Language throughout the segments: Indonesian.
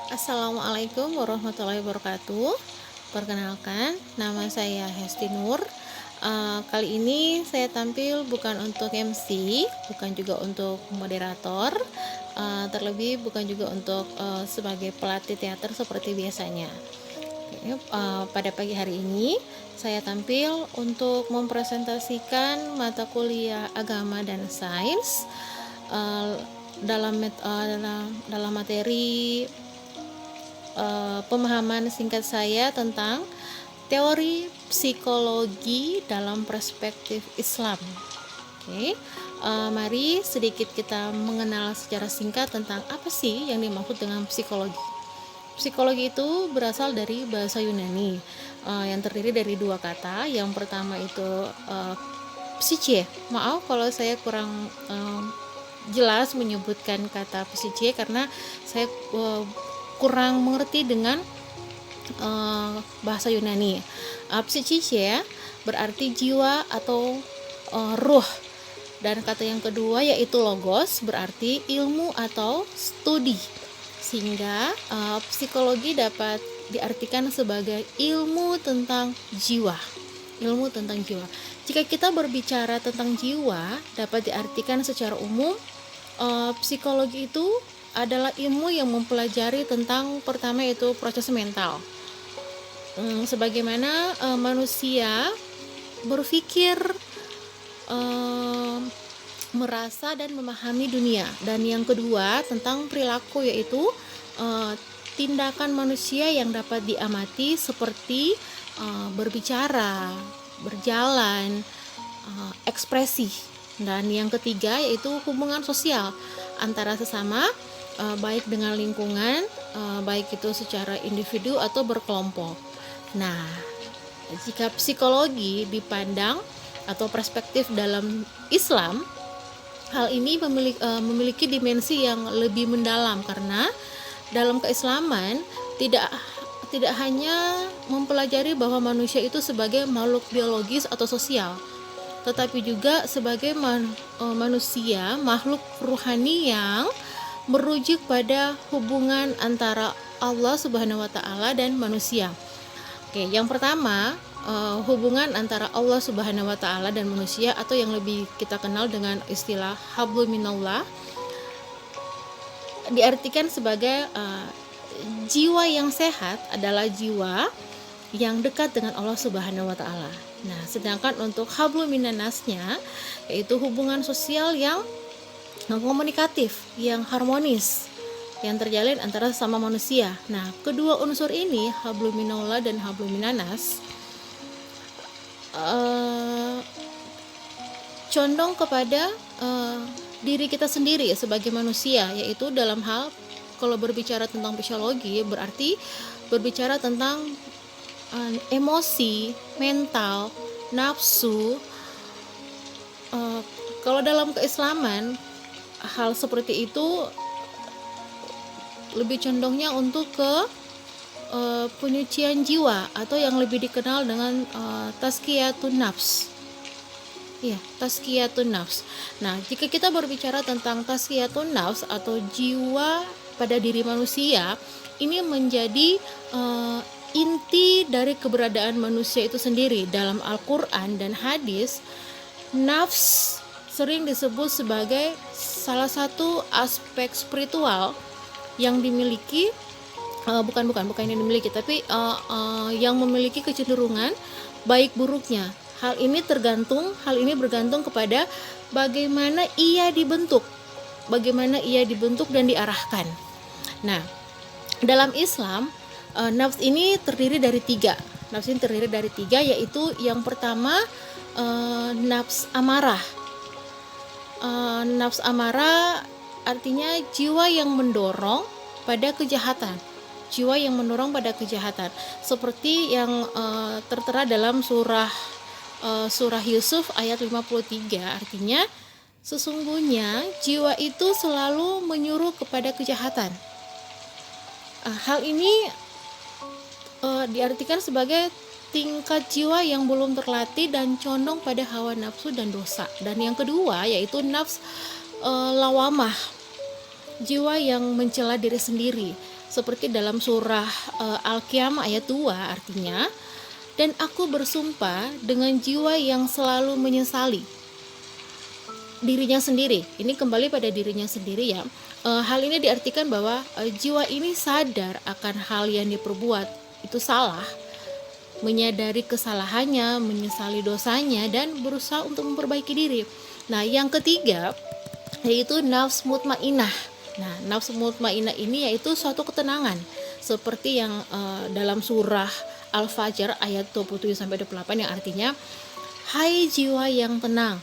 Assalamualaikum warahmatullahi wabarakatuh. Perkenalkan, nama saya Hesti Nur. Kali ini saya tampil bukan untuk MC, bukan juga untuk moderator, terlebih bukan juga untuk sebagai pelatih teater seperti biasanya. Pada pagi hari ini saya tampil untuk mempresentasikan mata kuliah agama dan sains uh, dalam materi pemahaman singkat saya tentang teori psikologi dalam perspektif Islam. Oke, mari sedikit kita mengenal secara singkat tentang apa sih yang dimaksud dengan psikologi. Psikologi itu berasal dari bahasa Yunani yang terdiri dari dua kata. Yang pertama itu psiche. Maaf kalau saya kurang jelas menyebutkan kata psiche karena saya kurang mengerti dengan bahasa Yunani. Psiche berarti jiwa atau ruh, dan kata yang kedua yaitu logos berarti ilmu atau studi, sehingga psikologi dapat diartikan sebagai ilmu tentang jiwa. Jika kita berbicara tentang jiwa, dapat diartikan secara umum psikologi itu adalah ilmu yang mempelajari tentang pertama itu proses mental, sebagaimana manusia berpikir, merasa dan memahami dunia, dan yang kedua tentang perilaku, yaitu tindakan manusia yang dapat diamati seperti berbicara, berjalan, ekspresi, dan yang ketiga yaitu hubungan sosial antara sesama, baik dengan lingkungan, baik itu secara individu atau berkelompok. Nah, jika psikologi dipandang atau perspektif dalam Islam, hal ini memiliki dimensi yang lebih mendalam, karena dalam keislaman tidak hanya mempelajari bahwa manusia itu sebagai makhluk biologis atau sosial, tetapi juga sebagai manusia, makhluk ruhani yang merujuk pada hubungan antara Allah Subhanahu wa taala dan manusia. Oke, yang pertama, hubungan antara Allah Subhanahu wa taala dan manusia, atau yang lebih kita kenal dengan istilah hablum minallah, diartikan sebagai jiwa yang sehat adalah jiwa yang dekat dengan Allah Subhanahu wa taala. Nah, sedangkan untuk hablum minannasnya yaitu hubungan sosial yang komunikatif, yang harmonis, yang terjalin antara sesama manusia. Nah, kedua unsur ini, hablum minallah dan hablum minannas, condong kepada diri kita sendiri sebagai manusia, yaitu dalam hal, kalau berbicara tentang psikologi berarti berbicara tentang emosi, mental, nafsu. Kalau dalam keislaman, hal seperti itu lebih condongnya untuk ke penyucian jiwa, atau yang lebih dikenal dengan tazkiyatun nafs. Ya, tazkiyatun nafs. Nah, jika kita berbicara tentang tazkiyatun nafs atau jiwa pada diri manusia, ini menjadi inti dari keberadaan manusia itu sendiri. Dalam Al-Quran dan hadis, nafs sering disebut sebagai salah satu aspek spiritual yang dimiliki, bukan yang dimiliki, tapi yang memiliki kecenderungan baik buruknya. Hal ini bergantung kepada bagaimana ia dibentuk dan diarahkan. Nah, dalam Islam, nafs ini terdiri dari tiga, yaitu yang pertama nafs amarah. Nafs amarah artinya jiwa yang mendorong pada kejahatan, seperti yang tertera dalam surah Yusuf ayat 53, artinya sesungguhnya jiwa itu selalu menyuruh kepada kejahatan. Hal ini diartikan sebagai tingkat jiwa yang belum terlatih dan condong pada hawa nafsu dan dosa. Dan yang kedua yaitu nafs lawamah. jiwa yang mencela diri sendiri. Seperti dalam surah Al-Qiyamah ayat 2, artinya, dan aku bersumpah dengan jiwa yang selalu menyesali dirinya sendiri. Ini kembali pada dirinya sendiri ya. Hal ini diartikan bahwa jiwa ini sadar akan hal yang diperbuat itu salah, menyadari kesalahannya, menyesali dosanya, dan berusaha untuk memperbaiki diri. Nah, yang ketiga yaitu nafs mutmainah. Nah, nafs mutmainah ini yaitu suatu ketenangan, seperti yang dalam surah Al-Fajr ayat 27-28 yang artinya, hai jiwa yang tenang,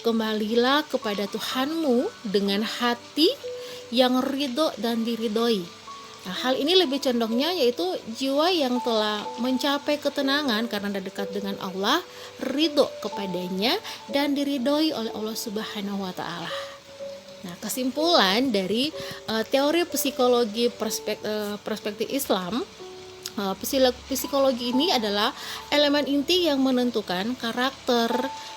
kembalilah kepada Tuhanmu dengan hati yang ridho dan diridhoi. Nah, hal ini lebih condongnya yaitu jiwa yang telah mencapai ketenangan karena dekat dengan Allah, ridho kepadanya, dan diridhoi oleh Allah Subhanahu wa Ta'ala. Nah, kesimpulan dari teori psikologi perspektif Islam, psikologi ini adalah elemen inti yang menentukan karakter,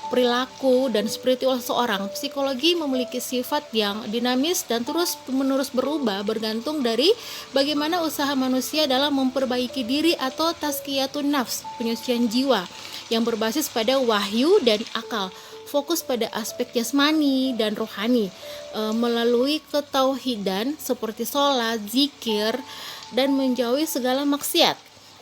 perilaku, dan spiritual seseorang. Psikologi memiliki sifat yang dinamis dan terus-menerus berubah bergantung dari bagaimana usaha manusia dalam memperbaiki diri atau tazkiyatun nafs, penyucian jiwa yang berbasis pada wahyu dan akal, fokus pada aspek jasmani dan rohani melalui ketauhidan seperti sholat, zikir, dan menjauhi segala maksiat.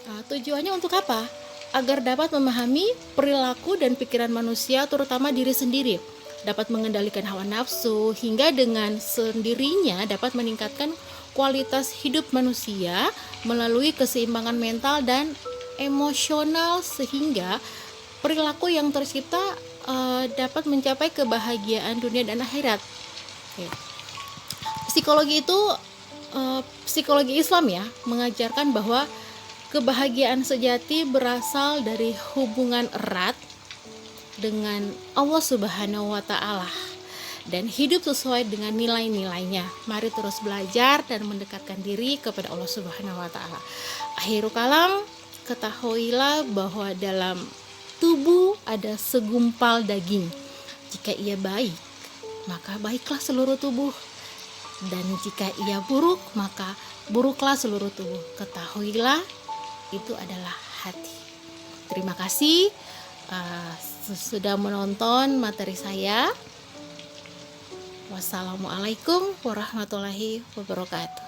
Nah, tujuannya untuk apa? Agar dapat memahami perilaku dan pikiran manusia, terutama diri sendiri, dapat mengendalikan hawa nafsu, hingga dengan sendirinya dapat meningkatkan kualitas hidup manusia melalui keseimbangan mental dan emosional, sehingga perilaku yang tercipta dapat mencapai kebahagiaan dunia dan akhirat. Psikologi itu psikologi Islam ya, mengajarkan bahwa kebahagiaan sejati berasal dari hubungan erat dengan Allah Subhanahu wa Ta'ala dan hidup sesuai dengan nilai-nilainya. Mari terus belajar dan mendekatkan diri kepada Allah Subhanahu wa Ta'ala. Akhirul kalam, ketahuilah bahwa dalam tubuh ada segumpal daging. Jika ia baik, maka baiklah seluruh tubuh, dan jika ia buruk, maka buruklah seluruh tubuh. Ketahuilah itu adalah hati. Terima kasih sudah menonton materi saya. Wassalamualaikum warahmatullahi wabarakatuh.